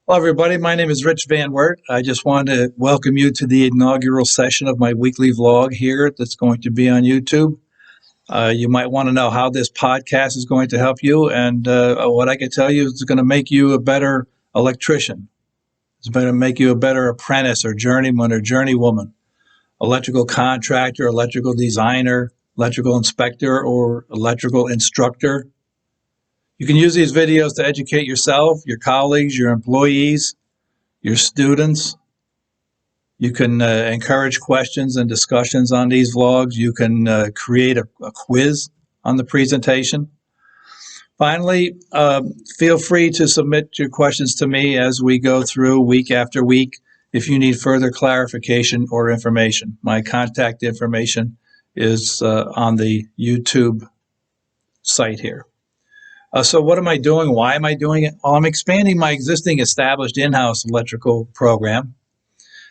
Hello, everybody. My name is Rich Van Wert. I just wanted to welcome you to the inaugural session of my weekly vlog here that's going to be on YouTube. You might want to know how this podcast is going to help you, and what I can tell you is it's going to make you a better electrician. It's going to make you a better apprentice or journeyman or journeywoman, electrical contractor, electrical designer, electrical inspector, or electrical instructor. You can use these videos to educate yourself, your colleagues, your employees, your students. You can encourage questions and discussions on these vlogs. You can create a quiz on the presentation. Finally, feel free to submit your questions to me as we go through week after week if you need further clarification or information. My contact information is on the YouTube site here. So what am I doing? Why am I doing it? Well, I'm expanding my existing established in-house electrical program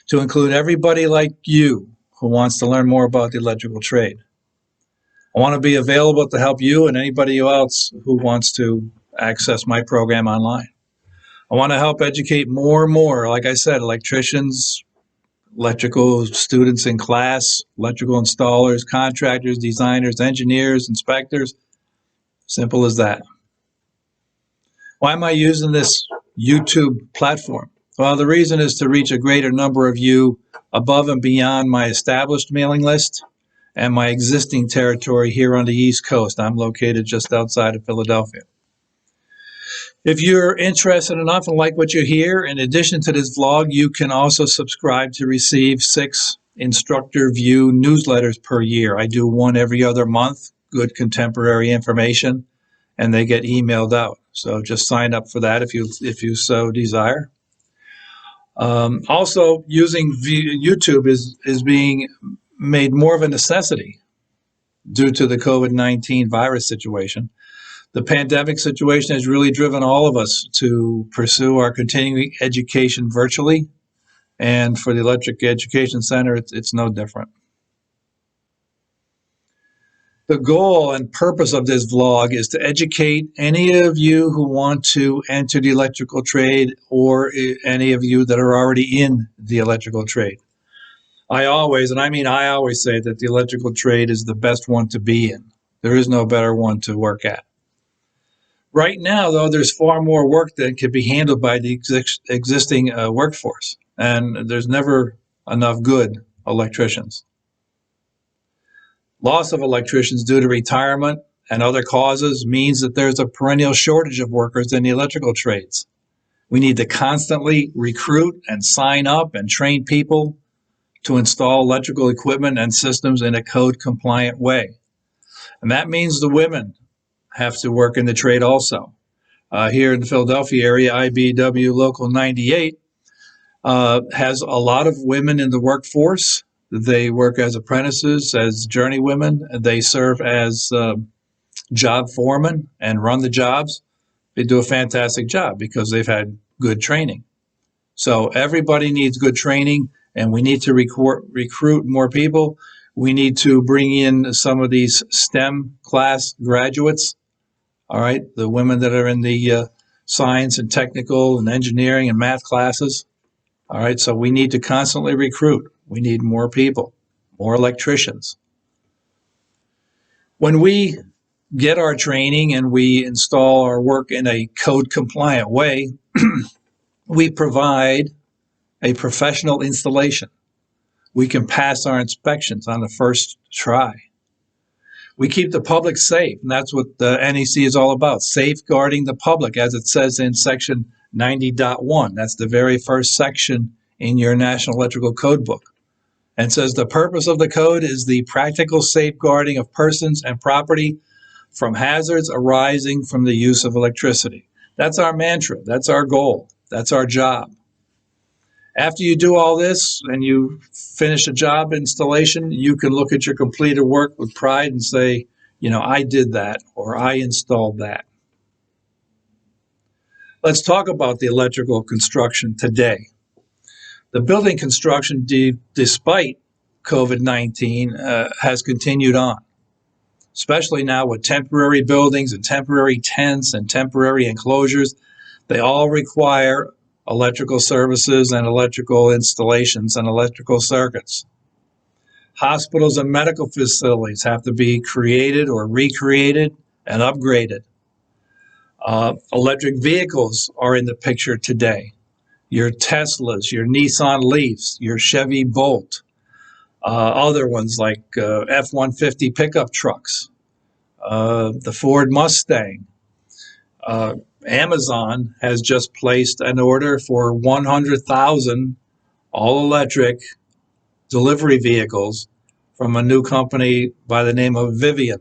to include everybody like you who wants to learn more about the electrical trade. I want to be available to help you and anybody else who wants to access my program online. I want to help educate more and more, like I said, electricians, electrical students in class, electrical installers, contractors, designers, engineers, inspectors. Simple as that. Why am I using this YouTube platform? Well, the reason is to reach a greater number of you above and beyond my established mailing list and my existing territory here on the East Coast. I'm located just outside of Philadelphia. If you're interested enough and like what you hear, in addition to this vlog, you can also subscribe to receive 6 Instructor View newsletters per year. I do one every other month, good contemporary information, and they get emailed out. So just sign up for that if you so desire. Also, using YouTube is being made more of a necessity due to the COVID-19 virus situation. The pandemic situation has really driven all of us to pursue our continuing education virtually, and for the Electric Education Center, it's no different. The goal and purpose of this vlog is to educate any of you who want to enter the electrical trade or any of you that are already in the electrical trade. I always say that the electrical trade is the best one to be in. There is no better one to work at. Right now, though, there's far more work that can be handled by the existing workforce, and there's never enough good electricians. Loss of electricians due to retirement and other causes means that there's a perennial shortage of workers in the electrical trades. We need to constantly recruit and sign up and train people to install electrical equipment and systems in a code-compliant way. And that means the women have to work in the trade also. Here in the Philadelphia area, IBEW Local 98 has a lot of women in the workforce. They work as apprentices, as journeywomen. They serve as job foremen and run the jobs. They do a fantastic job because they've had good training. So everybody needs good training, and we need to recruit more people. We need to bring in some of these STEM class graduates, all right, the women that are in the science and technical and engineering and math classes. All right, so we need to constantly recruit. We need more people, more electricians. When we get our training and we install our work in a code-compliant way, we provide a professional installation. We can pass our inspections on the first try. We keep the public safe, and that's what the NEC is all about, safeguarding the public, as it says in section 90.1. That's the very first section in your National Electrical Code book. And it says the purpose of the code is the practical safeguarding of persons and property from hazards arising from the use of electricity. That's our mantra. That's our goal. That's our job. After you do all this and you finish a job installation, you can look at your completed work with pride and say, you know, I did that, or I installed that. Let's talk about the electrical construction today. The building construction, despite COVID-19, has continued on, especially now with temporary buildings and temporary tents and temporary enclosures. They all require electrical services and electrical installations and electrical circuits. Hospitals and medical facilities have to be created or recreated and upgraded. Electric vehicles are in the picture today. Your Teslas, your Nissan Leafs, your Chevy Bolt, other ones like F-150 pickup trucks, the Ford Mustang. Amazon has just placed an order for 100,000 all-electric delivery vehicles from a new company by the name of Vivian.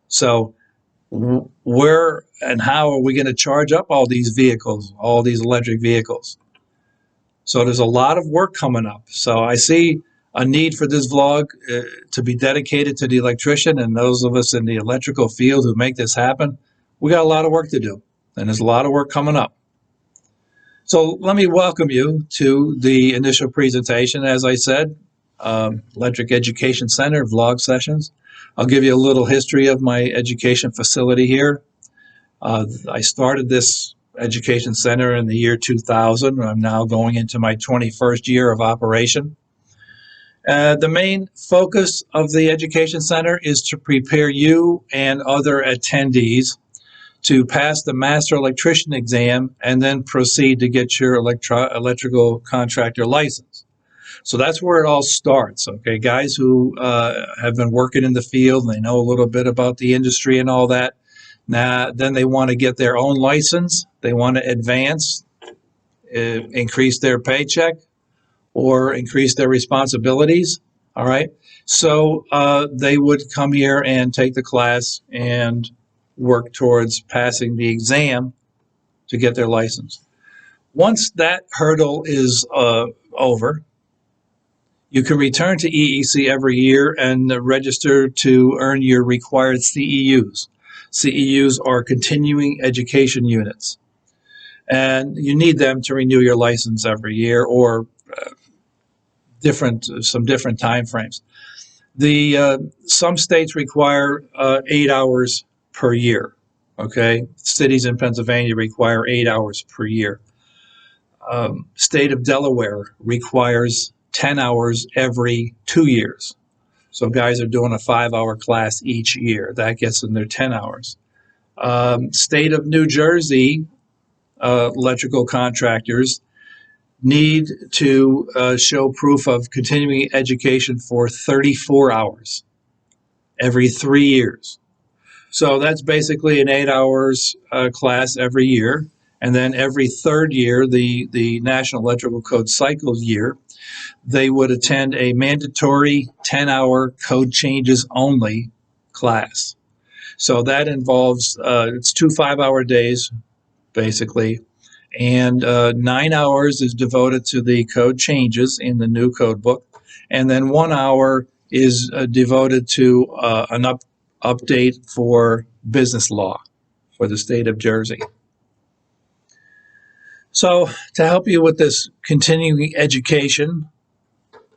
So where and how are we going to charge up all these vehicles, all these electric vehicles? So there's a lot of work coming up. So I see a need for this vlog to be dedicated to the electrician and those of us in the electrical field who make this happen. We got a lot of work to do, and there's a lot of work coming up. So let me welcome you to the initial presentation. As I said, Electric Education Center vlog sessions. I'll give you a little history of my education facility here. I started this education center in the year 2000. I'm now going into my 21st year of operation. The main focus of the education center is to prepare you and other attendees to pass the master electrician exam and then proceed to get your electrical contractor license. So that's where it all starts, okay? Guys who have been working in the field, and they know a little bit about the industry and all that. Now, then they want to get their own license. They want to advance, increase their paycheck, or increase their responsibilities, all right? So they would come here and take the class and work towards passing the exam to get their license. Once that hurdle is over, you can return to EEC every year and register to earn your required CEUs. CEUs are continuing education units, and you need them to renew your license every year or some different time frames. Some states require 8 hours per year. Okay, cities in Pennsylvania require 8 hours per year. State of Delaware requires 10 hours every 2 years. So guys are doing a 5-hour class each year. That gets them their 10 hours. State of New Jersey electrical contractors need to show proof of continuing education for 34 hours every 3 years. So that's basically an 8 hours class every year. And then every third year, the National Electrical Code Cycle year, they would attend a mandatory 10-hour code changes only class. So that involves, it's 2 5-hour days, basically, and 9 hours is devoted to the code changes in the new code book, and then 1 hour is devoted to an update for business law for the state of Jersey. So to help you with this continuing education,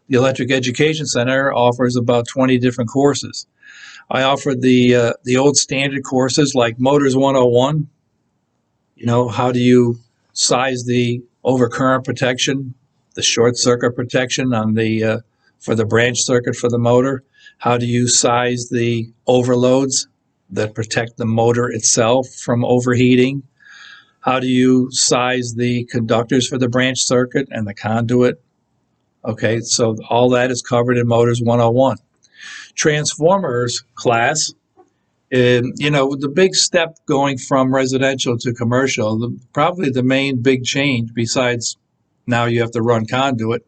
the Electric Education Center offers about 20 different courses. I offer the old standard courses like Motors 101. You know, how do you size the overcurrent protection, the short circuit protection on the for the branch circuit for the motor? How do you size the overloads that protect the motor itself from overheating? How do you size the conductors for the branch circuit and the conduit? Okay, so all that is covered in Motors 101. Transformers class, you know, the big step going from residential to commercial, probably the main big change besides now you have to run conduit,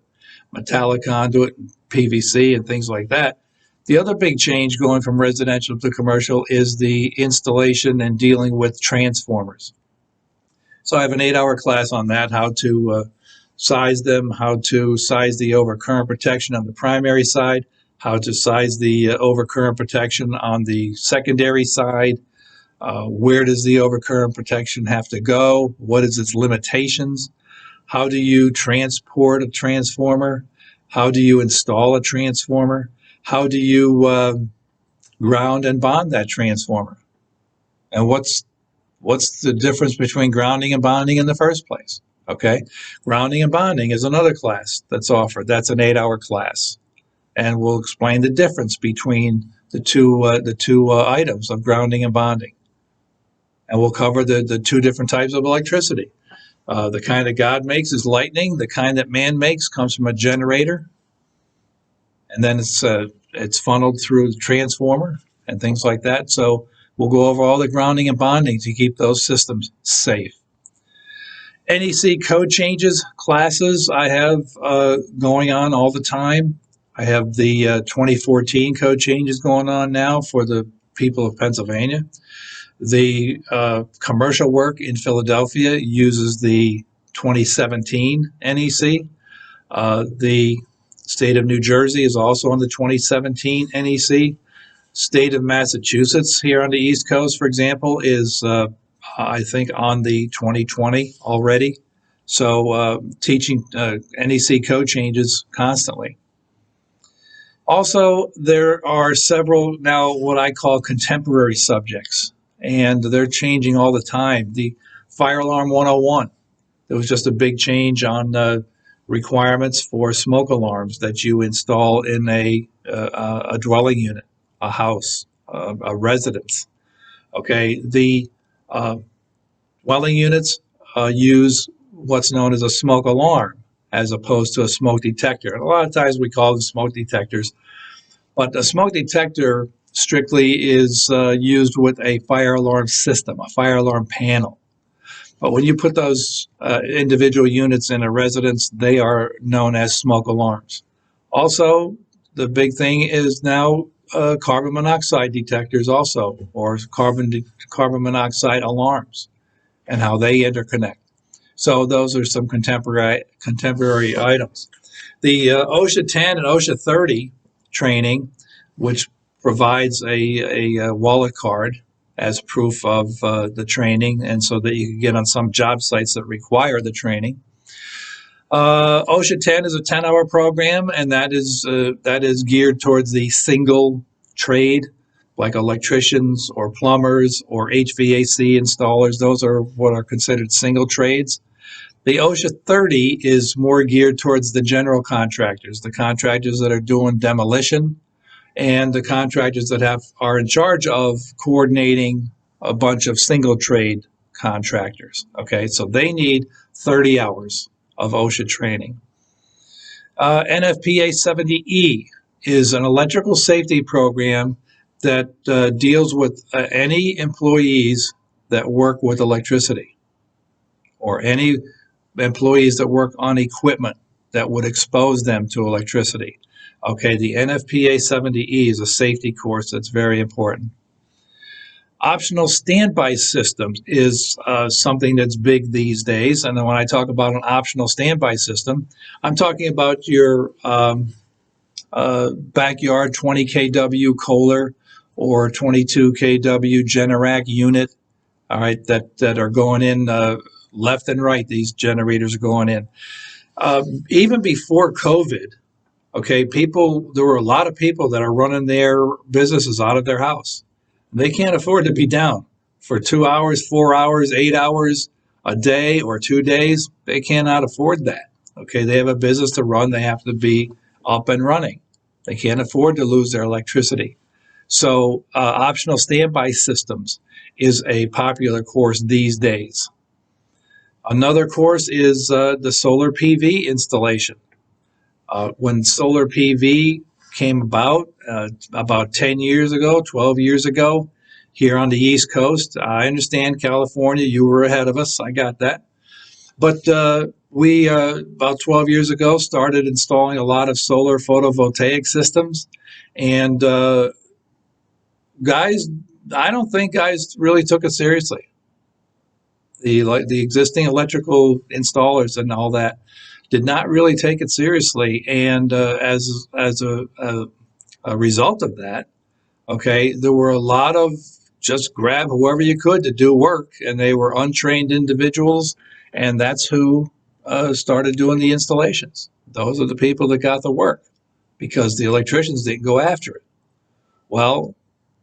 metallic conduit, PVC and things like that. The other big change going from residential to commercial is the installation and dealing with transformers. So I have an 8-hour class on that, how to size them, how to size the overcurrent protection on the primary side, how to size the overcurrent protection on the secondary side, where does the overcurrent protection have to go, what is its limitations, how do you transport a transformer, how do you install a transformer, how do you ground and bond that transformer, and what's the difference between grounding and bonding in the first place? Okay, grounding and bonding is another class that's offered. That's an 8-hour class, and we'll explain the difference between the two items of grounding and bonding, and we'll cover the two different types of electricity. The kind that God makes is lightning. The kind that man makes comes from a generator, and then it's funneled through the transformer and things like that. So we'll go over all the grounding and bonding to keep those systems safe. NEC code changes classes I have going on all the time. I have the 2014 code changes going on now for the people of Pennsylvania. The commercial work in Philadelphia uses the 2017 NEC. The state of New Jersey is also on the 2017 NEC. State of Massachusetts here on the East Coast, for example, is I think on the 2020 already. So teaching NEC code changes constantly. Also, there are several now what I call contemporary subjects, and they're changing all the time. The Fire Alarm 101, there was just a big change on requirements for smoke alarms that you install in a dwelling unit, a house, a residence. Okay, the dwelling units use what's known as a smoke alarm as opposed to a smoke detector. And a lot of times we call them smoke detectors, but a smoke detector strictly is used with a fire alarm system, a fire alarm panel. But when you put those individual units in a residence, they are known as smoke alarms. Also, the big thing is now carbon monoxide detectors also, or carbon monoxide alarms, and how they interconnect. So those are some contemporary items. The OSHA 10 and OSHA 30 training, which provides a wallet card as proof of the training, and so that you can get on some job sites that require the training. OSHA 10 is a 10-hour program, and that is geared towards the single trade, like electricians or plumbers or HVAC installers. Those are what are considered single trades. The OSHA 30 is more geared towards the general contractors, the contractors that are doing demolition, and the contractors that are in charge of coordinating a bunch of single trade contractors. Okay, so they need 30 hours of OSHA training. Nfpa 70E is an electrical safety program that deals with any employees that work with electricity or any employees that work on equipment that would expose them to electricity. Okay, the Nfpa 70E is a safety course that's very important. Optional standby systems is something that's big these days. And then when I talk about an optional standby system, I'm talking about your backyard 20 kW Kohler or 22 kW Generac unit, all right, that are going in left and right. These generators are going in. Even before COVID, okay, there were a lot of people that are running their businesses out of their house. They can't afford to be down for 2 hours, 4 hours, 8 hours a day or 2 days. They cannot afford that. Okay, they have a business to run. They have to be up and running. They can't afford to lose their electricity. So optional standby systems is a popular course these days. Another course is the solar PV installation. When solar PV came about 10 years ago, 12 years ago, here on the East Coast, I understand California, you were ahead of us. I got that. But we, about 12 years ago, started installing a lot of solar photovoltaic systems. And guys, I don't think guys really took it seriously. The existing electrical installers and all that did not really take it seriously, and as a result of that, okay, there were a lot of just grab whoever you could to do work, and they were untrained individuals, and that's who started doing the installations. Those are the people that got the work because the electricians didn't go after it. Well,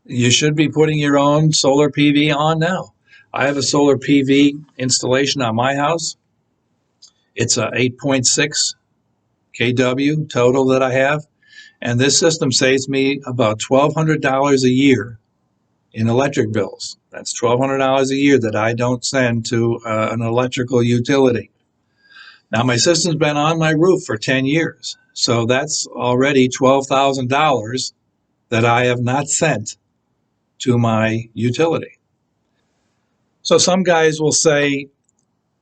you should be putting your own solar PV on now. I have a solar PV installation on my house. It's a 8.6 kW total that I have. And this system saves me about $1,200 a year in electric bills. That's $1,200 a year that I don't send to an electrical utility. Now, my system's been on my roof for 10 years. So that's already $12,000 that I have not sent to my utility. So some guys will say,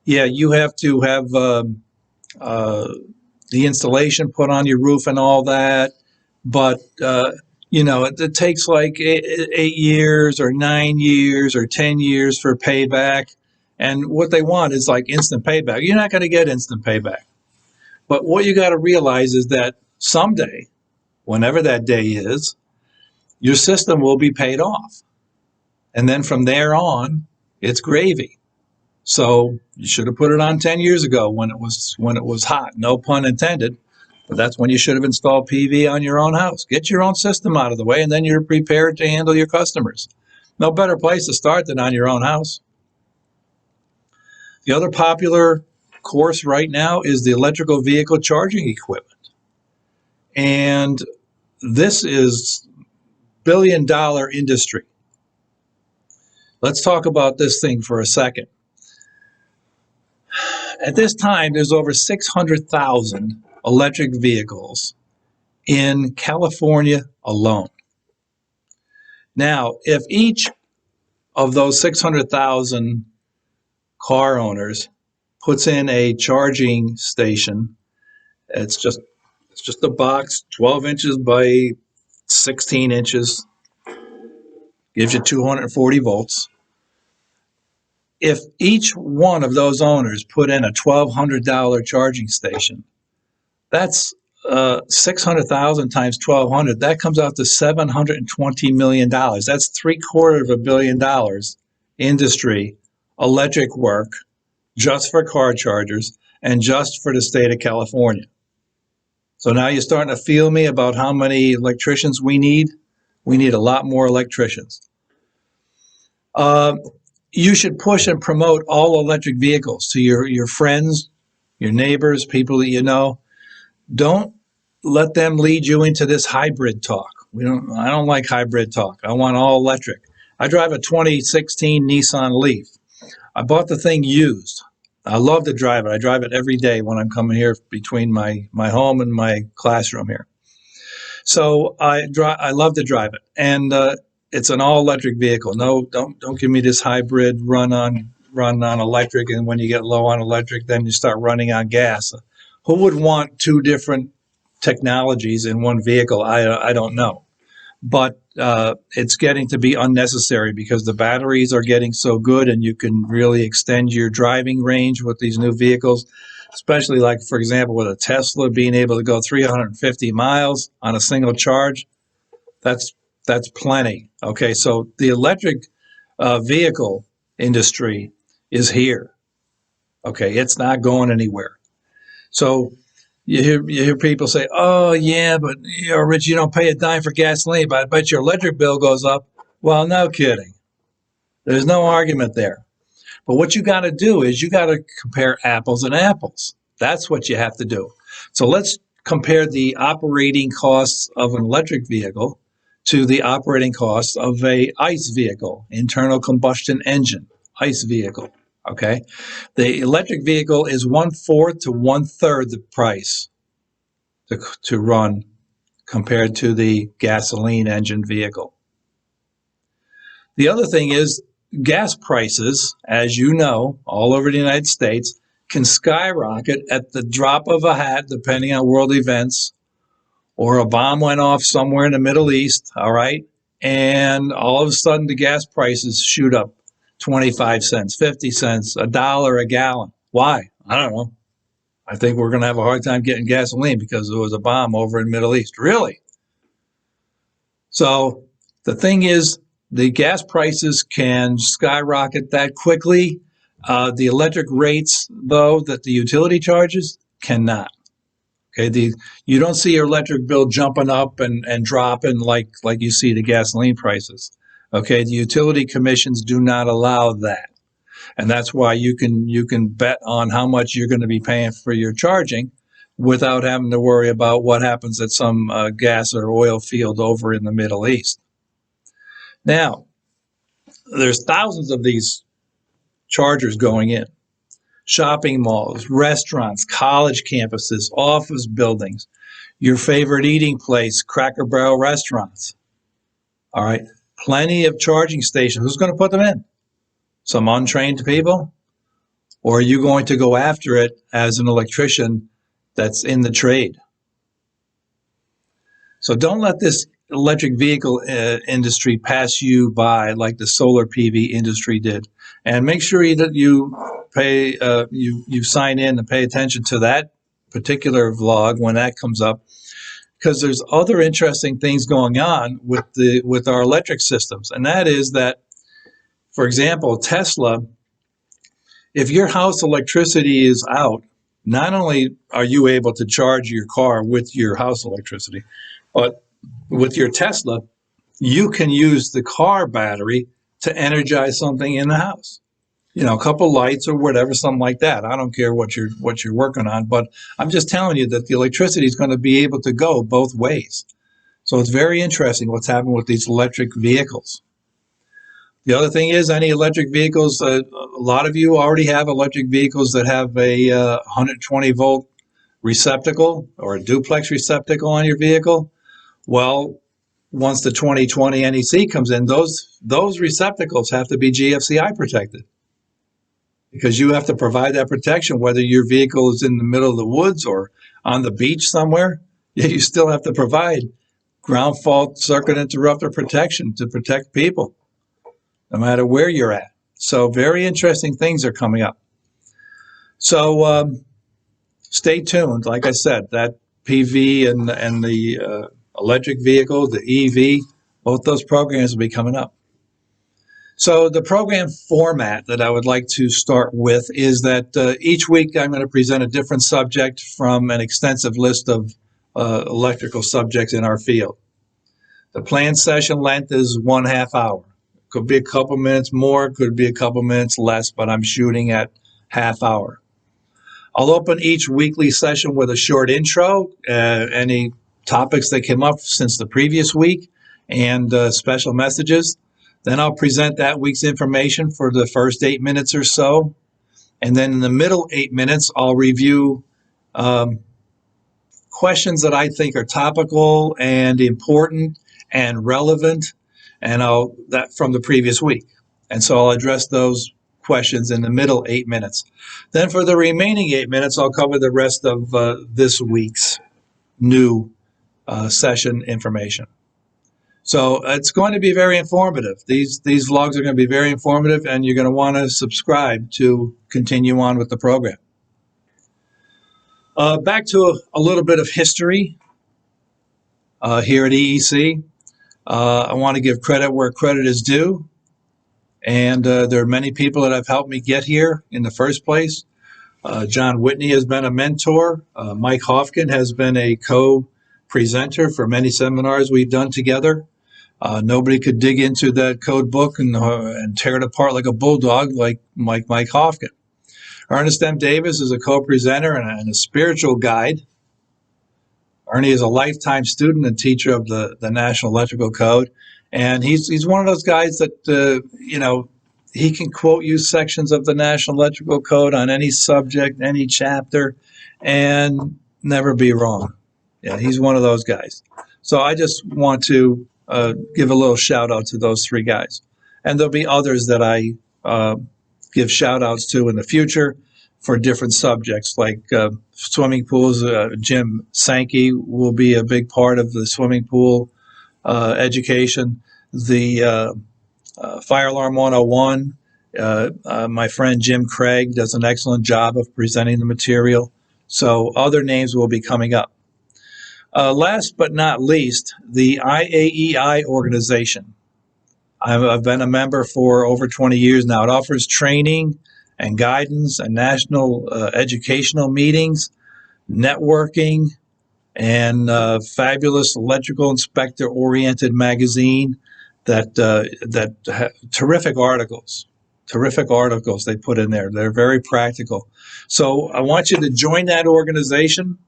yeah, you have to have the installation put on your roof and all that, but it takes like 8 years or 9 years or 10 years for payback. And what they want is like instant payback. You're not going to get instant payback. But what you got to realize is that someday, whenever that day is, your system will be paid off. And then from there on, it's gravy. So you should have put it on 10 years ago when it was hot, no pun intended. But that's when you should have installed PV on your own house. Get your own system out of the way, and then you're prepared to handle your customers. No better place to start than on your own house. The other popular course right now is the electrical vehicle charging equipment. And this is billion-dollar industry. Let's talk about this thing for a second. At this time, there's over 600,000 electric vehicles in California alone. Now, if each of those 600,000 car owners puts in a charging station, it's just a box 12 inches by 16 inches, gives you 240 volts. If each one of those owners put in a $1,200 charging station, that's 600,000 times 1,200. That comes out to $720 million. That's $750 million industry, electric work, just for car chargers and just for the state of California. So now you're starting to feel me about how many electricians we need. We need a lot more electricians. You should push and promote all electric vehicles to your friends, your neighbors, people that you know. Don't let them lead you into this hybrid talk. I don't like hybrid talk. I want all electric. I drive a 2016 Nissan Leaf. I bought the thing used. I love to drive it. I drive it every day when I'm coming here between my home and my classroom here. So I love to drive it, and it's an all-electric vehicle. No, don't give me this hybrid run on electric, and when you get low on electric, then you start running on gas. Who would want two different technologies in one vehicle? I don't know, but it's getting to be unnecessary because the batteries are getting so good, and you can really extend your driving range with these new vehicles. Especially like, for example, with a Tesla being able to go 350 miles on a single charge, that's plenty. Okay, so the electric vehicle industry is here. Okay, it's not going anywhere. So you hear people say, "Oh yeah, but Rich, you don't pay a dime for gasoline, but I bet your electric bill goes up." Well, no kidding. There's no argument there. But what you got to do is you got to compare apples and apples. That's what you have to do. So let's compare the operating costs of an electric vehicle to the operating costs of a ICE vehicle, internal combustion engine, ICE vehicle. Okay, the electric vehicle is 1/4 to 1/3 the price to run compared to the gasoline engine vehicle. The other thing is gas prices, as you know, all over the United States, can skyrocket at the drop of a hat, depending on world events, or a bomb went off somewhere in the Middle East, all right? And all of a sudden, the gas prices shoot up 25 cents, 50 cents, $1 a gallon. Why? I don't know. I think we're going to have a hard time getting gasoline because there was a bomb over in the Middle East. Really? So the thing is, the gas prices can skyrocket that quickly. The electric rates, though, that the utility charges cannot. Okay, you don't see your electric bill jumping up and dropping like you see the gasoline prices. Okay, the utility commissions do not allow that. And that's why you can bet on how much you're going to be paying for your charging without having to worry about what happens at some gas or oil field over in the Middle East. Now, there's thousands of these chargers going in. Shopping malls, restaurants, college campuses, office buildings, your favorite eating place, Cracker Barrel restaurants. All right, plenty of charging stations. Who's going to put them in? Some untrained people? Or are you going to go after it as an electrician that's in the trade? So don't let this electric vehicle industry pass you by like the solar PV industry did. And make sure that you pay, you sign in and pay attention to that particular vlog when that comes up, because there's other interesting things going on with our electric systems. And that is that, for example, Tesla, if your house electricity is out, not only are you able to charge your car with your house electricity, but with your Tesla, you can use the car battery to energize something in the house. You know, a couple lights or whatever, something like that. I don't care what you're working on, but I'm just telling you that the electricity is going to be able to go both ways. So it's very interesting what's happening with these electric vehicles. The other thing is, any electric vehicles, a lot of you already have electric vehicles that have a 120 volt receptacle or a duplex receptacle on your vehicle. Well, once the 2020 NEC comes in, those receptacles have to be GFCI protected, because you have to provide that protection whether your vehicle is in the middle of the woods or on the beach somewhere. You still have to provide ground fault circuit interrupter protection to protect people, no matter where you're at. So very interesting things are coming up. So stay tuned. Like I said, that PV and the electric vehicle, the EV, both those programs will be coming up. So the program format that I would like to start with is that each week I'm going to present a different subject from an extensive list of electrical subjects in our field. The planned session length is 1/2 hour. Could be a couple minutes more, could be a couple minutes less, but I'm shooting at 1/2 hour. I'll open each weekly session with a short intro, any topics that came up since the previous week, and special messages. Then I'll present that week's information for the first 8 minutes or so. And then in the middle 8 minutes, I'll review questions that I think are topical and important and relevant, and that from the previous week. And so I'll address those questions in the middle 8 minutes. Then for the remaining 8 minutes, I'll cover the rest of this week's new session information. So it's going to be very informative. These vlogs are going to be very informative, and you're going to want to subscribe to continue on with the program. Back to a little bit of history here at EEC. I want to give credit where credit is due. And there are many people that have helped me get here in the first place. John Whitney has been a mentor. Mike Hofkin has been a co-presenter for many seminars we've done together. Nobody could dig into that code book and tear it apart like a bulldog like Mike Hofkin. Ernest M. Davis is a co-presenter and a spiritual guide. Ernie is a lifetime student and teacher of the National Electrical Code. And he's one of those guys that, he can quote you sections of the National Electrical Code on any subject, any chapter, and never be wrong. Yeah, he's one of those guys. So I just want to give a little shout out to those three guys. And there'll be others that I give shout outs to in the future for different subjects, like swimming pools. Jim Sankey will be a big part of the swimming pool education. The Fire Alarm 101, my friend Jim Craig does an excellent job of presenting the material. So other names will be coming up. Last but not least, the IAEI organization. I've been a member for over 20 years now. It offers training and guidance and national educational meetings, networking, and fabulous electrical inspector-oriented magazine that terrific articles terrific articles they put in there. They're very practical. So I want you to join that organization,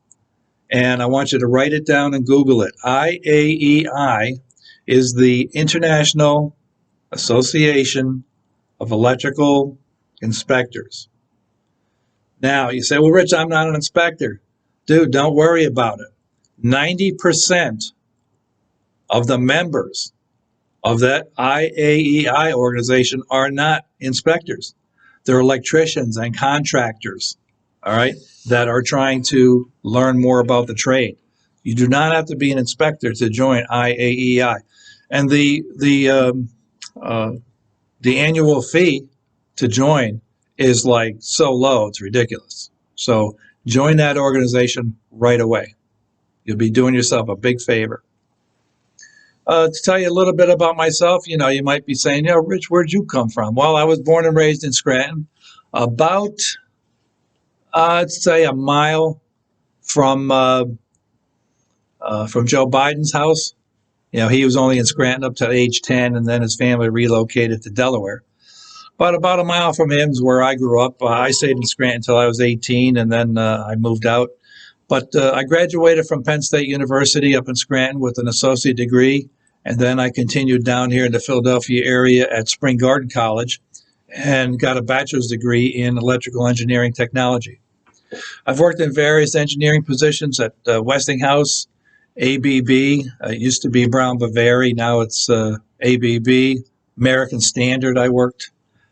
and I want you to write it down and Google it. IAEI is the International Association of Electrical Inspectors. Now, you say, well, Rich, I'm not an inspector. Dude, don't worry about it. 90% of the members of that IAEI organization are not inspectors. They're electricians and contractors, all right, that are trying to learn more about the trade. You do not have to be an inspector to join IAEI. And the annual fee to join is like so low, it's ridiculous. So join that organization right away. You'll be doing yourself a big favor. To tell you a little bit about myself, you might be saying, Rich, where'd you come from? Well, I was born and raised in Scranton, about, let's say, a mile from Joe Biden's house. He was only in Scranton up to age 10, and then his family relocated to Delaware. But about a mile from him is where I grew up. I stayed in Scranton until I was 18, and then I moved out. But I graduated from Penn State University up in Scranton with an associate degree, and then I continued down here in the Philadelphia area at Spring Garden College and got a bachelor's degree in electrical engineering technology. I've worked in various engineering positions at Westinghouse, ABB. It used to be Brown Boveri. Now it's ABB. American Standard I worked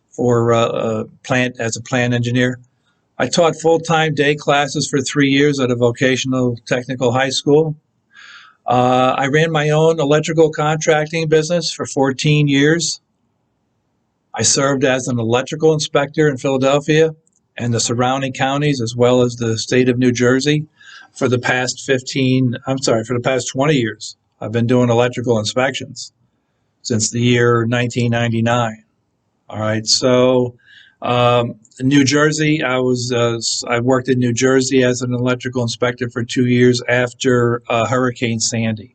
for as a plant engineer. I taught full-time day classes for 3 years at a vocational technical high school. I ran my own electrical contracting business for 14 years. I served as an electrical inspector in Philadelphia and the surrounding counties, as well as the state of New Jersey, for the past 20 years. I've been doing electrical inspections since the year 1999. All right, so New Jersey, I worked in New Jersey as an electrical inspector for 2 years after Hurricane Sandy.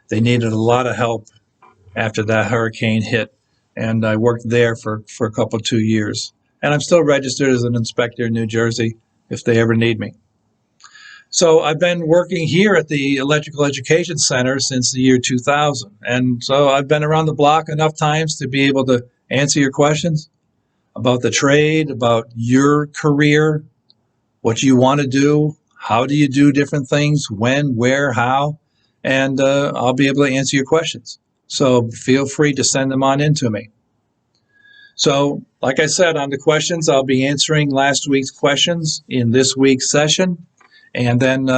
They needed a lot of help after that hurricane hit, and I worked there for a couple 2 years. And I'm still registered as an inspector in New Jersey if they ever need me. So I've been working here at the Electrical Education Center since the year 2000. And so I've been around the block enough times to be able to answer your questions about the trade, about your career, what you want to do, how do you do different things, when, where, how, and I'll be able to answer your questions. So feel free to send them on in to me. So, like I said, on the questions, I'll be answering last week's questions in this week's session. And then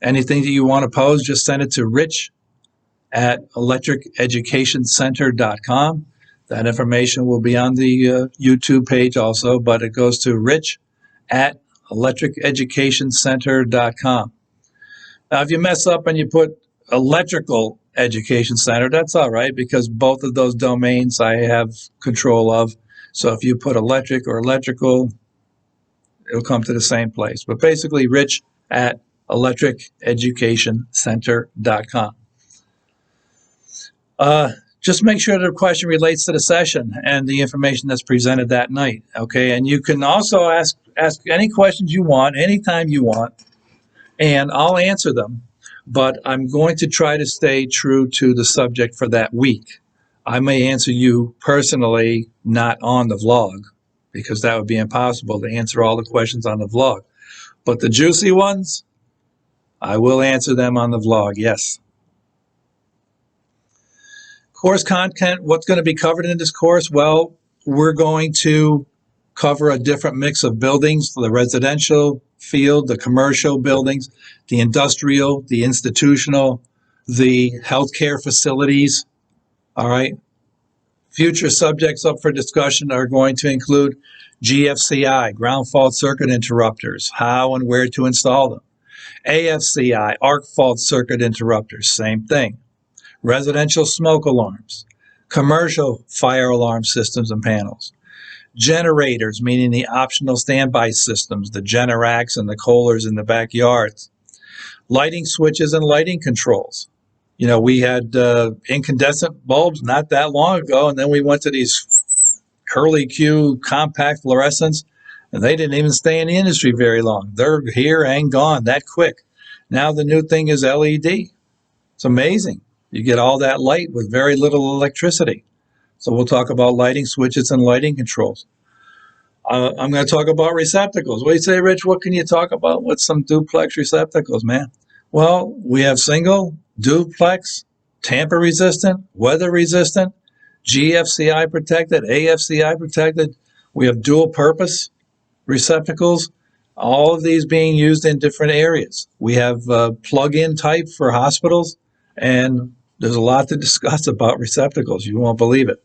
anything that you want to pose, just send it to rich@electriceducationcenter.com. That information will be on the YouTube page also, but it goes to rich@electriceducationcenter.com. Now, if you mess up and you put Electrical Education Center, that's all right, because both of those domains I have control of. So if you put electric or electrical, it'll come to the same place. But basically, rich@electriceducationcenter.com. Just make sure the question relates to the session and the information that's presented that night, okay? And you can also ask any questions you want, anytime you want, and I'll answer them. But I'm going to try to stay true to the subject for that week. I may answer you personally, not on the vlog, because that would be impossible to answer all the questions on the vlog. But the juicy ones, I will answer them on the vlog, yes. Course content, what's going to be covered in this course? Well, we're going to cover a different mix of buildings, the residential field, the commercial buildings, the industrial, the institutional, the healthcare facilities, all right? Future subjects up for discussion are going to include GFCI, ground fault circuit interrupters, how and where to install them. AFCI, arc fault circuit interrupters, same thing. Residential smoke alarms, commercial fire alarm systems and panels, generators, meaning the optional standby systems, the Generacs and the Kohlers in the backyards, lighting switches and lighting controls. We had incandescent bulbs not that long ago, and then we went to these curly Q compact fluorescents, and they didn't even stay in the industry very long. They're here and gone that quick. Now the new thing is LED. It's amazing. You get all that light with very little electricity. So we'll talk about lighting switches and lighting controls. I'm going to talk about receptacles. What do you say, Rich? What can you talk about with some duplex receptacles, man? Well, we have single, duplex, tamper resistant, weather resistant, GFCI protected, AFCI protected. We have dual purpose receptacles, all of these being used in different areas. We have plug-in type for hospitals, and there's a lot to discuss about receptacles. You won't believe it.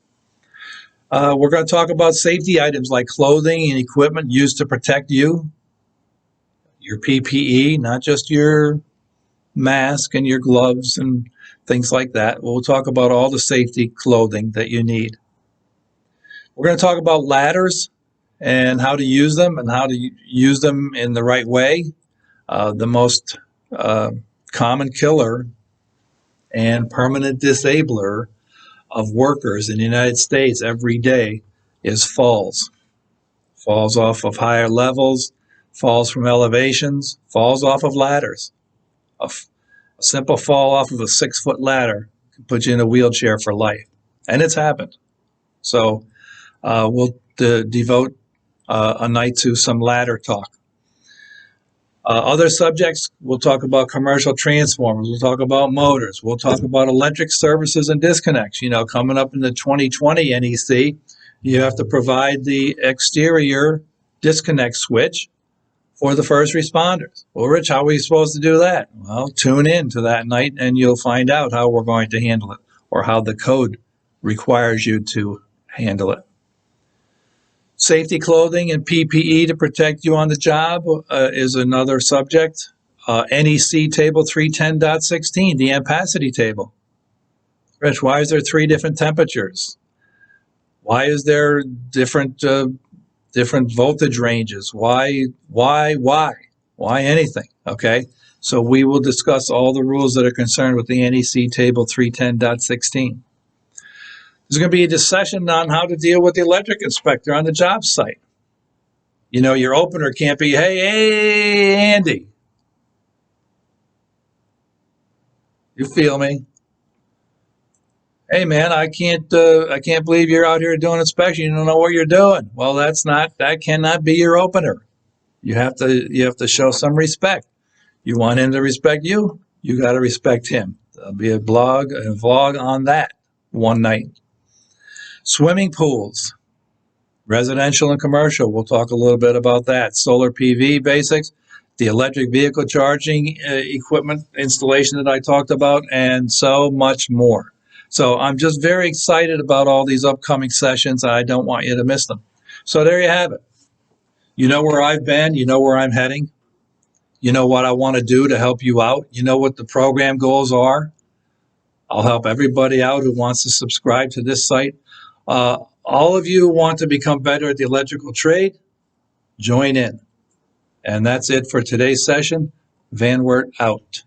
We're going to talk about safety items like clothing and equipment used to protect you, your PPE, not just your mask and your gloves and things like that. We'll talk about all the safety clothing that you need. We're going to talk about ladders and how to use them and how to use them in the right way. The most common killer and permanent disabler of workers in the United States every day is falls. Falls off of higher levels, falls from elevations, falls off of ladders. A simple fall off of a 6-foot ladder can put you in a wheelchair for life. And it's happened. So we'll devote a night to some ladder talk. Other subjects, we'll talk about commercial transformers, we'll talk about motors, we'll talk about electric services and disconnects. You know, coming up in the 2020 NEC, you have to provide the exterior disconnect switch for the first responders. Well, Rich, how are we supposed to do that? Well, tune in to that night and you'll find out how we're going to handle it, or how the code requires you to handle it. Safety clothing and PPE to protect you on the job is another subject. NEC table 310.16, the ampacity table. Rich, why is there 3 different temperatures? Why is there different voltage ranges? Why anything? Okay, so we will discuss all the rules that are concerned with the NEC table 310.16. There's going to be a discussion on how to deal with the electric inspector on the job site. You know, your opener can't be, hey, Andy. You feel me? Hey, man, I can't believe you're out here doing inspection. You don't know what you're doing. Well, that cannot be your opener. You have to show some respect. You want him to respect you, you got to respect him. There'll be a vlog on that one night. Swimming pools, residential and commercial. We'll talk a little bit about that. Solar PV basics, the electric vehicle charging equipment installation that I talked about, and so much more. So I'm just very excited about all these upcoming sessions. I don't want you to miss them. So there you have it. You know where I've been. You know where I'm heading. You know what I want to do to help you out. You know what the program goals are. I'll help everybody out who wants to subscribe to this site. All of you want to become better at the electrical trade, join in. And that's it for today's session. Van Wert out.